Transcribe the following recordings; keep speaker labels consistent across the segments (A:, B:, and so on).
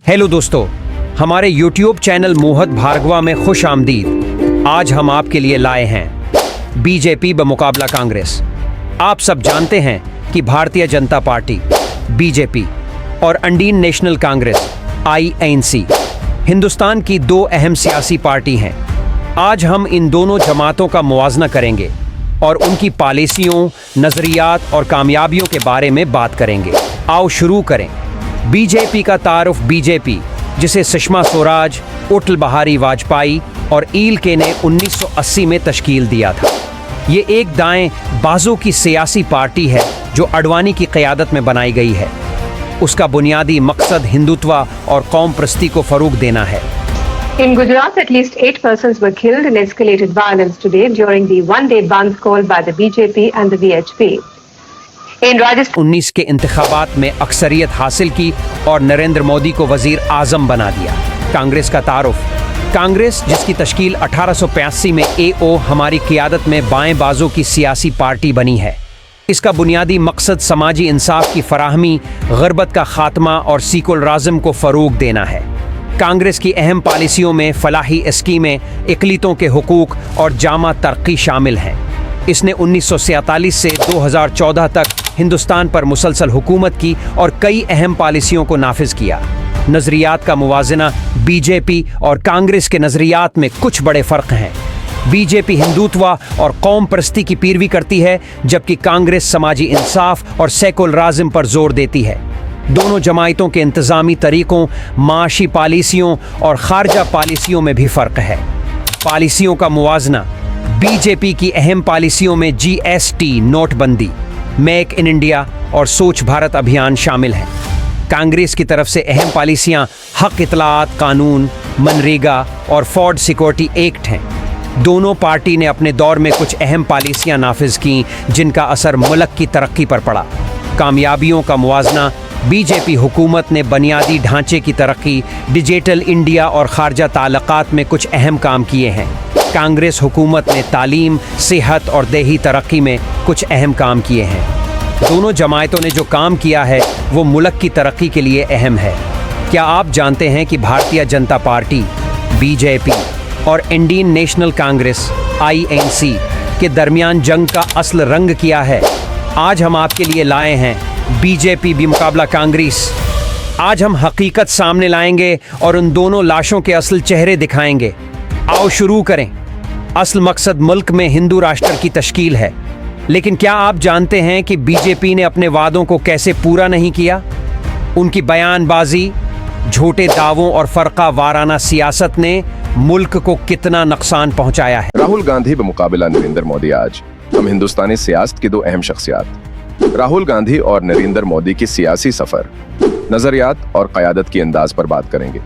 A: Hello दोस्तों, हमारे YouTube channel मोहत भार्गवा में खुश आमदीद। आज हम आपके लिए लाए हैं बीजेपी बमुकाबला कांग्रेस। आप सब जानते हैं कि भारतीय जनता पार्टी बीजेपी और Indian national Congress INC Hindustan की दो अहम सियासी पार्टी हैं। आज हम इन दोनों जमातों का मुवाजना करेंगे और उनकी पॉलिसियों, नज़रियात और कामयाबियों के बारे में बात करेंगे। आओ शुरू करें। बीजेपी का तारुफ बीजेपी, जिसे सुषमा स्वराज, अटल बिहारी वाजपेयी और ELK ने 1980 में तश्कील दिया था। ये एक दाएं बाजू की सियासी पार्टी है जो अडवाणी की क़यादत में बनाई गई है। उसका बुनियादी मकसद हिंदुत्व और कौम परस्ती को फ़रोग़ देना है।
B: In Gujarat, at least 8 persons were killed in escalated violence today during the one-day bandh called by the BJP and the VHP. In Rajasthan,
A: 19 के इंतखाबात में अक्सरियत हासिल की और नरेंद्र मोदी को वजीर आजम बना दिया। कांग्रेस का तारुफ। कांग्रेस, जिसकी तश्कील 1885 में AO हमारी क़यादत में बाएं बाजू की सियासी पार्टी बनी है। इसका बुनियादी मकसद समाजी इंसाफ की फराहमी, ग़रबत का खात्मा और सेकुलरिज़्म को फ़रोग़ देना है। कांग्रेस की अहम पॉलिसियों में फलाही स्कीमें, इक़लितों के हुकूक और जामा तरक्की शामिल हैं। इसने 1947 से 2014 तक हिंदुस्तान पर मुसलसल हुकूमत की और कई अहम पॉलिसियों को नाफिज किया। नज़रियात का मुवाजना बीजेपी और कांग्रेस के नज़रियात में कुछ बड़े फ़र्क हैं। बीजेपी हिंदुत्व और कौम परस्ती की पैरवी करती है, जबकि कांग्रेस समाजी इंसाफ और सेकुलरिज़्म पर जोर देती है। दोनों जमायतों के इंतज़ामी तरीक़ों, माशी पॉलिसियों और खारजा पॉलिसियों में भी फ़र्क है। पॉलिसियों का मुवाजना। बीजेपी की अहम पॉलिसियों में GST, नोटबंदी, मेक इन इंडिया और स्वच्छ भारत अभियान शामिल हैं। कांग्रेस की तरफ से अहम पॉलिसियां हक इतलात कानून, मनरेगा और फूड सिक्योरिटी एक्ट हैं। दोनों पार्टी ने अपने दौर में कुछ अहम पॉलिसियां नाफिज की, जिनका असर मुल्क की तरक्की पर पड़ा। कामयाबियों का मुवाजना। बीजेपी हुकूमत ने बुनियादी ढांचे की तरक्की, डिजिटल इंडिया और खारजा ताल्लुकात में कुछ अहम काम किए हैं। कांग्रेस हुकूमत ने तालीम, सेहत और देही तरक्की में कुछ अहम काम किए हैं। दोनों जमायतों ने जो काम किया है वो मुल्क की तरक्की के लिए अहम है। क्या आप जानते हैं कि भारतीय जनता पार्टी BJP और इंडियन नेशनल कांग्रेस INC के दरमियान जंग का असल रंग क्या है? आज हम आपके लिए लाए हैं BJP बमुकाबला कांग्रेस। आज हम हकीकत सामने लाएंगे और उन दोनों लाशों के असल चेहरे दिखाएंगे। आओ शुरू करें। असल मकसद मुल्क में हिंदू राष्ट्र की तश्कील है, लेकिन क्या आप जानते हैं कि BJP ने अपने वादों को कैसे पूरा नहीं किया? उनकी बयानबाजी, झूठे दावों और फरका वाराना सियासत ने मुल्क को कितना नुकसान पहुंचाया है।
C: राहुल गांधी बमुकाबला नरेंद्र मोदी। आज हम हिंदुस्तानी सियासत की दो अहम शख्सियात राहुल गांधी और नरेंद्र मोदी की सियासी सफर, नजरियात और क़यादत की अंदाज पर बात करेंगे।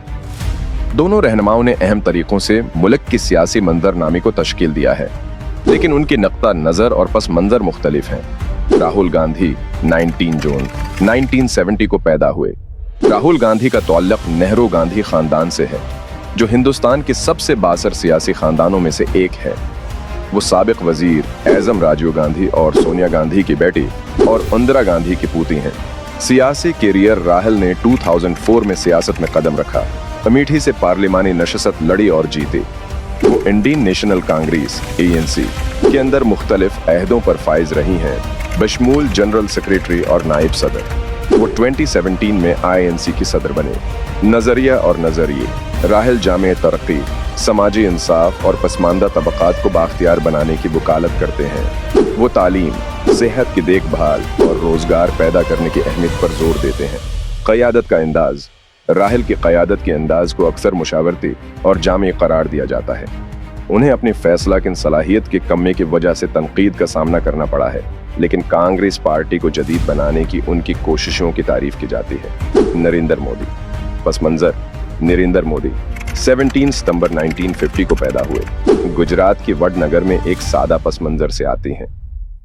C: दोनों रहनुमाओं ने अहम तरीकों से मुल्क की सियासी मंजरनामे को तश्कील दिया है, लेकिन उनकी नक्ता नज़र और पस मंजर मुख्तलिफ हैं। राहुल गांधी 19 जून 1970 को पैदा हुए। राहुल गांधी का ताल्लुक नेहरू गांधी खानदान से है, जो हिंदुस्तान के सबसे बासर सियासी खानदानों में से एक है। वो साबिक वजीर एज़म राजीव गांधी और सोनिया गांधी की बेटी और इंदिरा गांधी की पोती हैं। सियासी कैरियर राहुल ने 2004 में सियासत में कदम रखा। अमेठी से पार्लिमानी नशस्त लड़ी और जीती। वो इंडियन नेशनल कांग्रेस ANC के अंदर मुख्तलिफ अहदों पर फाइज रही हैं, बशमूल जनरल सेक्रेटरी और नायब सदर। वो 2017 में INC की सदर बने। नजरिया और नजरिए। राहुल जामे तरक्की, समाजी इंसाफ और पसमानदा तबकात को बाख्तियार बनाने की वकालत करते हैं। वो तालीम, सेहत की देखभाल और रोजगार पैदा करने की अहमियत पर जोर देते हैं। क़यादत का अंदाज। राहुल की क़यादत के अंदाज को अक्सर मुशावरती और जामे करार दिया जाता है। उन्हें अपनी फैसला किन सलाहियत की कमी की वजह से तनकीद का सामना करना पड़ा है, लेकिन कांग्रेस पार्टी को जदीद बनाने की उनकी कोशिशों की तारीफ की जाती है। नरेंद्र मोदी। पस मंजर। नरेंद्र मोदी 17 सितंबर 1950 को पैदा हुए। गुजरात की वडनगर में एक सादा पस मंजर से आती हैं।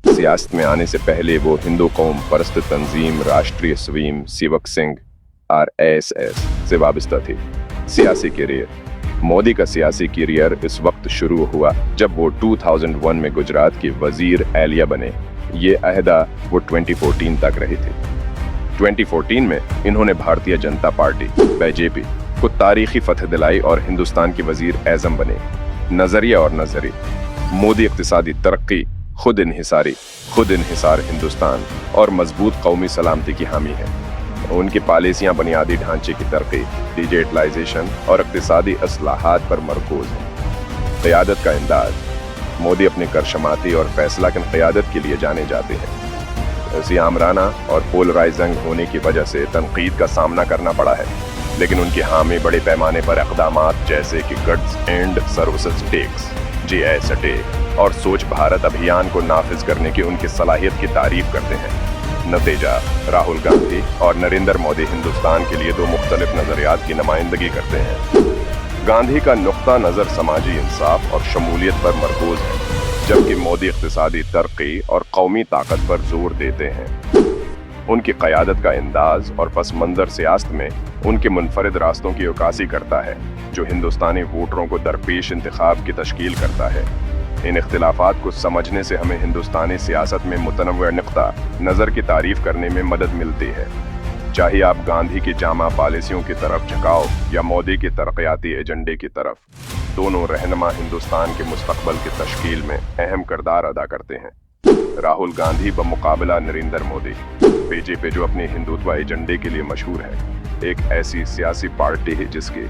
C: सियासत में आने से पहले वो हिंदू कौम परस्त तंजीम राष्ट्रीय स्वयं सेवक संघ RSS से वाबस्ता थी। सियासी कैरियर। मोदी का सियासी कैरियर इस वक्त शुरू हुआ जब वो 2001 में गुजरात की वजीर एलिया बने। ये अहदा वो 2014 तक रहे थे। 2014 में इन्होंने भारतीय जनता पार्टी बीजेपी को तारीखी फतह दिलाई और हिंदुस्तान के वजीर आजम बने। नजरिया और नजरिए, मोदी इक्तिसादी तरक्की, खुद इन्हिसार हिंदुस्तान और मजबूत कौमी सलामती की हामी है। उनकी पॉलिसियां बुनियादी ढांचे की तरक्की, डिजिटलाइजेशन और इक्तिसादी असलाहात पर मरकूज है। क़यादत का अंदाज, मोदी अपने करशमाती और फैसलाकुन क़यादत के लिए जाने जाते हैं। ऐसी आमराना और पोलराइजिंग होने की वजह से तनकीद का सामना करना पड़ा है, लेकिन उनकी हामी बड़े पैमाने पर इक़दामात जैसे कि goods and services tax (GST) और स्वच्छ भारत अभियान को नाफिज करने की उनकी सलाहियत की तारीफ करते हैं। नतीजा, राहुल गांधी और नरेंद्र मोदी हिंदुस्तान के लिए दो मुख्तलिफ नजरियात की नुमाइंदगी करते हैं। गांधी का नुक्ता नज़र समाजी इंसाफ और शमूलियत पर मरकूज है, जबकि मोदी इक्तिसादी तरक्की और कौमी ताकत पर जोर देते हैं। उनकी क़यादत का अंदाज और पस मंज़र सियासत में उनके मुनफरिद रास्तों की उकासी करता है, जो हिंदुस्तानी वोटरों को दरपेश इंतखाब की तश्कील करता है। इन इख्तिलाफात को समझने से हमें हिंदुस्तानी सियासत में मुतनव्वि नुक्ता नज़र की तारीफ करने में मदद मिलती है। चाहे आप गांधी की जामा पॉलिसियों की तरफ झुकाओ या मोदी के तरक्याती एजेंडे की तरफ, दोनों रहनुमा हिंदुस्तान के मुस्तकबल की तश्कील में अहम किरदार अदा करते हैं। राहुल गांधी बमुकाबला नरेंद्र मोदी, बीजेपी जो अपने हिंदुत्व एजेंडे के लिए मशहूर है, एक ऐसी सियासी पार्टी है जिसके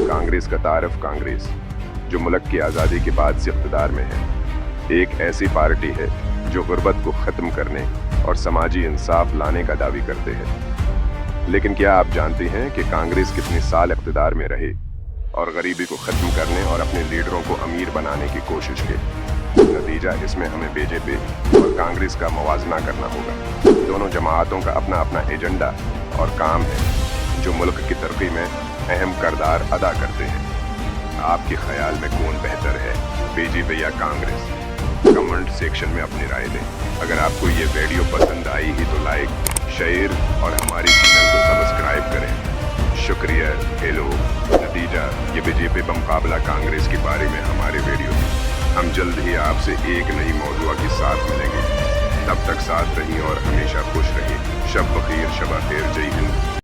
C: कांग्रेस का तारफ कांग्रेस, जो मुल्क की आज़ादी के बाद से इक़्तिदार में है, एक ऐसी पार्टी है जो गुर्बत को ख़त्म करने और समाजी इंसाफ लाने का दावी करते हैं। लेकिन क्या आप जानते हैं कि कांग्रेस कितने साल इक़्तिदार में रहे और गरीबी को ख़त्म करने और अपने लीडरों को अमीर बनाने की कोशिश की? नतीजा, इसमें हमें बीजेपी और कांग्रेस का मुवाजना करना होगा। दोनों जमातों का अपना अपना एजेंडा और काम है, जो मुल्क की तरक्की में अहम किरदार अदा करते हैं। आपके ख्याल में कौन बेहतर है, बीजेपी या कांग्रेस? कमेंट सेक्शन में अपनी राय दें। अगर आपको ये वीडियो पसंद आई ही तो लाइक, शेयर और हमारी चैनल को सब्सक्राइब करें। शुक्रिया। हेलो। नतीजा, ये बीजेपी बमुकाबला कांग्रेस के बारे में हमारे वीडियो थे। हम जल्द ही आपसे एक नई मौजूआ के साथ मिलेंगे। तब तक साथ रहिए और हमेशा खुश रहिए। शब बखैर, शब खैर, जय हिंद।